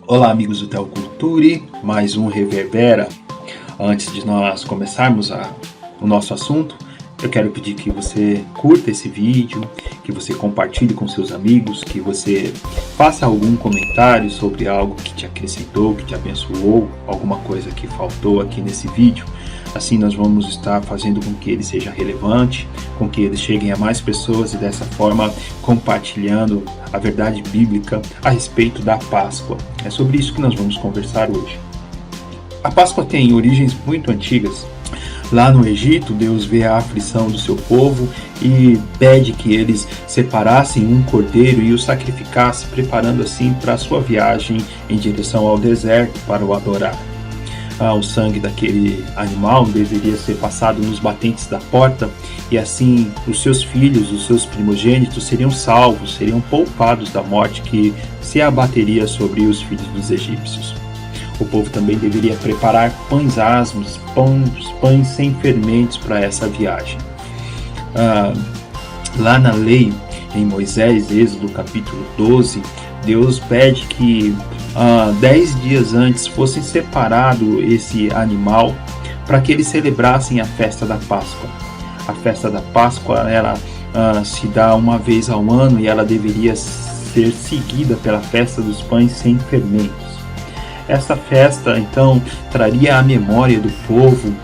Olá, amigos do Telculture, mais um Reverbera. Antes de nós começarmos o nosso assunto, eu quero pedir que você curta esse vídeo, que você compartilhe com seus amigos, que você faça algum comentário sobre algo que te acrescentou, que te abençoou, alguma coisa que faltou aqui nesse vídeo. Assim nós vamos estar fazendo com que ele seja relevante, com que eles cheguem a mais pessoas e dessa forma compartilhando a verdade bíblica a respeito da Páscoa. É sobre isso que nós vamos conversar hoje. A Páscoa tem origens muito antigas. Lá no Egito, Deus vê a aflição do seu povo e pede que eles separassem um cordeiro e o sacrificassem, preparando assim para a sua viagem em direção ao deserto para o adorar. O sangue daquele animal deveria ser passado nos batentes da porta e assim os seus filhos, os seus primogênitos seriam salvos, seriam poupados da morte que se abateria sobre os filhos dos egípcios. O povo também deveria preparar pães asmos, pães sem fermentos para essa viagem. Lá na lei, em Moisés, Êxodo capítulo 12, Deus pede que 10 dias antes fosse separado esse animal para que eles celebrassem a festa da Páscoa. A festa da Páscoa ela se dá uma vez ao ano e ela deveria ser seguida pela festa dos pães sem fermentos. Esta festa, então, traria à memória do povo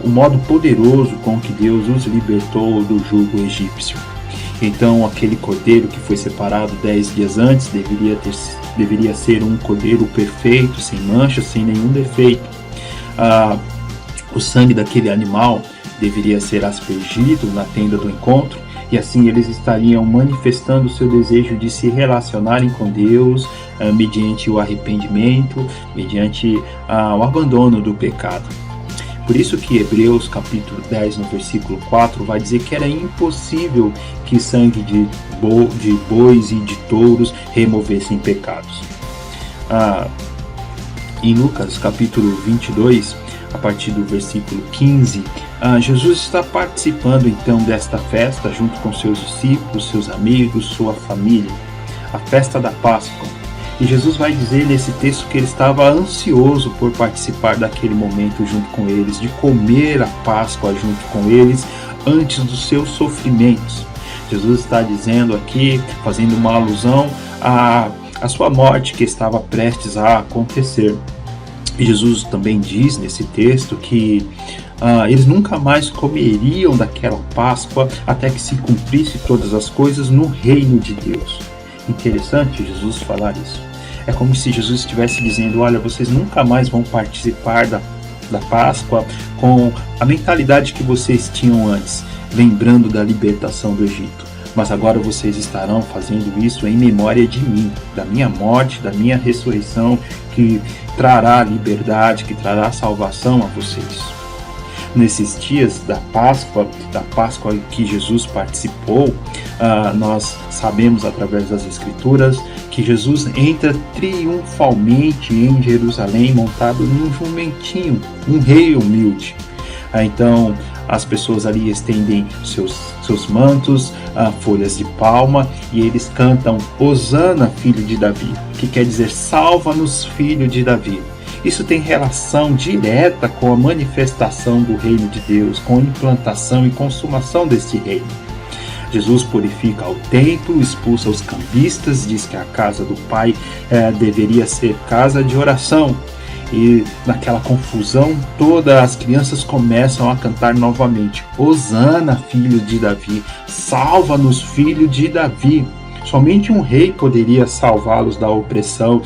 o modo poderoso com que Deus os libertou do jugo egípcio. Então, aquele cordeiro que foi separado 10 dias antes deveria ser um cordeiro perfeito, sem mancha, sem nenhum defeito. O sangue daquele animal deveria ser aspergido na tenda do encontro, e assim eles estariam manifestando o seu desejo de se relacionarem com Deus mediante o arrependimento, mediante o abandono do pecado. Por isso que Hebreus capítulo 10, no versículo 4, vai dizer que era impossível que sangue de bois e de touros removessem pecados. Em Lucas capítulo 22, a partir do versículo 15, Jesus está participando então desta festa junto com seus discípulos, seus amigos, sua família, a festa da Páscoa. E Jesus vai dizer nesse texto que ele estava ansioso por participar daquele momento junto com eles, de comer a Páscoa junto com eles antes dos seus sofrimentos. Jesus está dizendo aqui, fazendo uma alusão à sua morte que estava prestes a acontecer. E Jesus também diz nesse texto que eles nunca mais comeriam daquela Páscoa até que se cumprisse todas as coisas no reino de Deus. Interessante Jesus falar isso. É como se Jesus estivesse dizendo, olha, vocês nunca mais vão participar da Páscoa com a mentalidade que vocês tinham antes, lembrando da libertação do Egito. Mas agora vocês estarão fazendo isso em memória de mim, da minha morte, da minha ressurreição, que trará liberdade, que trará salvação a vocês. Nesses dias da Páscoa que Jesus participou, nós sabemos através das Escrituras que Jesus entra triunfalmente em Jerusalém montado num jumentinho, um rei humilde. Então as pessoas ali estendem seus mantos, folhas de palma, e eles cantam Hosana, filho de Davi, que quer dizer salva-nos, filho de Davi. Isso tem relação direta com a manifestação do reino de Deus, com a implantação e consumação deste reino. Jesus purifica o templo, expulsa os cambistas, diz que a casa do Pai deveria ser casa de oração. E naquela confusão toda, as crianças começam a cantar novamente Hosana, filho de Davi, salva-nos, filho de Davi. Somente um rei poderia salvá-los da opressão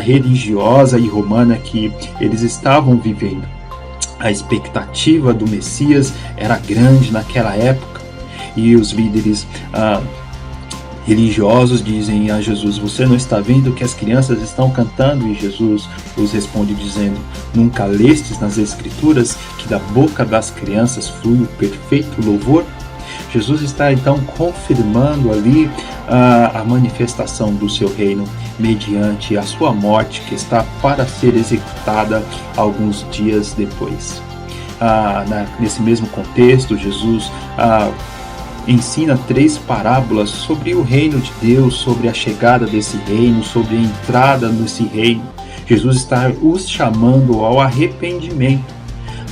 religiosa e romana que eles estavam vivendo. A expectativa do Messias era grande naquela época, e os líderes religiosos dizem a Jesus, você não está vendo que as crianças estão cantando? E Jesus os responde dizendo, nunca lestes nas Escrituras que da boca das crianças flui o perfeito louvor? Jesus está então confirmando ali a manifestação do seu reino mediante a sua morte, que está para ser executada alguns dias depois. Nesse mesmo contexto, Jesus ensina 3 parábolas sobre o reino de Deus, sobre a chegada desse reino, sobre a entrada nesse reino. Jesus está os chamando ao arrependimento.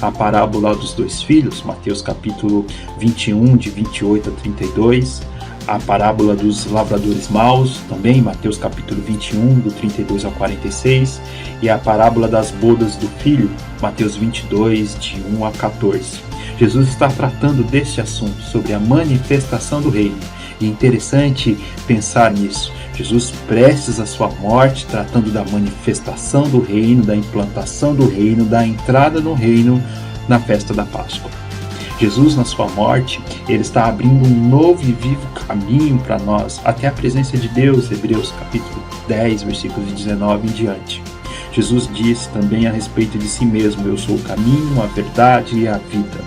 A parábola dos 2 filhos, Mateus capítulo 21, de 28 a 32. A parábola dos lavradores maus, também Mateus capítulo 21, do 32 ao 46. E a parábola das bodas do filho, Mateus 22, de 1 a 14. Jesus está tratando deste assunto, sobre a manifestação do reino. E é interessante pensar nisso. Jesus prestes à sua morte, tratando da manifestação do reino, da implantação do reino, da entrada no reino na festa da Páscoa. Jesus, na sua morte, ele está abrindo um novo e vivo caminho para nós, até a presença de Deus, Hebreus capítulo 10, versículos 19 em diante. Jesus diz também a respeito de si mesmo: eu sou o caminho, a verdade e a vida.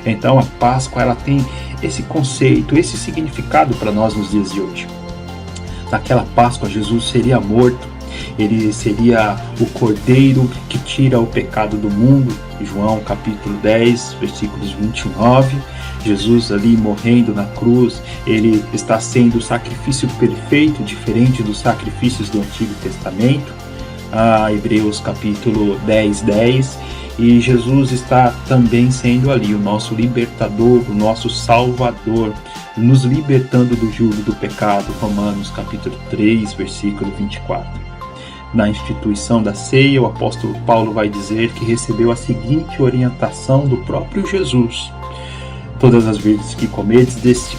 Então a Páscoa, ela tem esse conceito, esse significado para nós nos dias de hoje. Naquela Páscoa, Jesus seria morto. Ele seria o Cordeiro que tira o pecado do mundo. João capítulo 10, versículos 29. Jesus ali morrendo na cruz, ele está sendo o sacrifício perfeito, diferente dos sacrifícios do Antigo Testamento. Hebreus capítulo 10, 10. E Jesus está também sendo ali o nosso libertador, o nosso salvador, nos libertando do jugo do pecado. Romanos capítulo 3, versículo 24. Na instituição da ceia, o apóstolo Paulo vai dizer que recebeu a seguinte orientação do próprio Jesus: todas as vezes que comerdes deste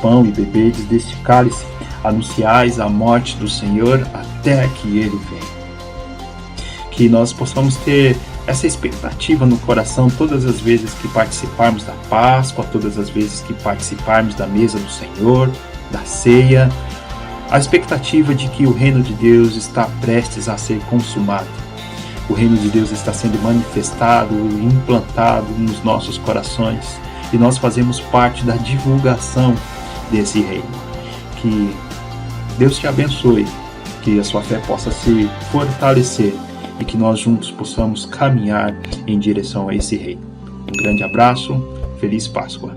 pão e beberdes deste cálice, anunciais a morte do Senhor até que ele venha. Que nós possamos ter essa expectativa no coração todas as vezes que participarmos da Páscoa, todas as vezes que participarmos da mesa do Senhor, da ceia, a expectativa de que o reino de Deus está prestes a ser consumado. O reino de Deus está sendo manifestado, implantado nos nossos corações, e nós fazemos parte da divulgação desse reino. Que Deus te abençoe, que a sua fé possa se fortalecer e que nós juntos possamos caminhar em direção a esse reino. Um grande abraço, feliz Páscoa.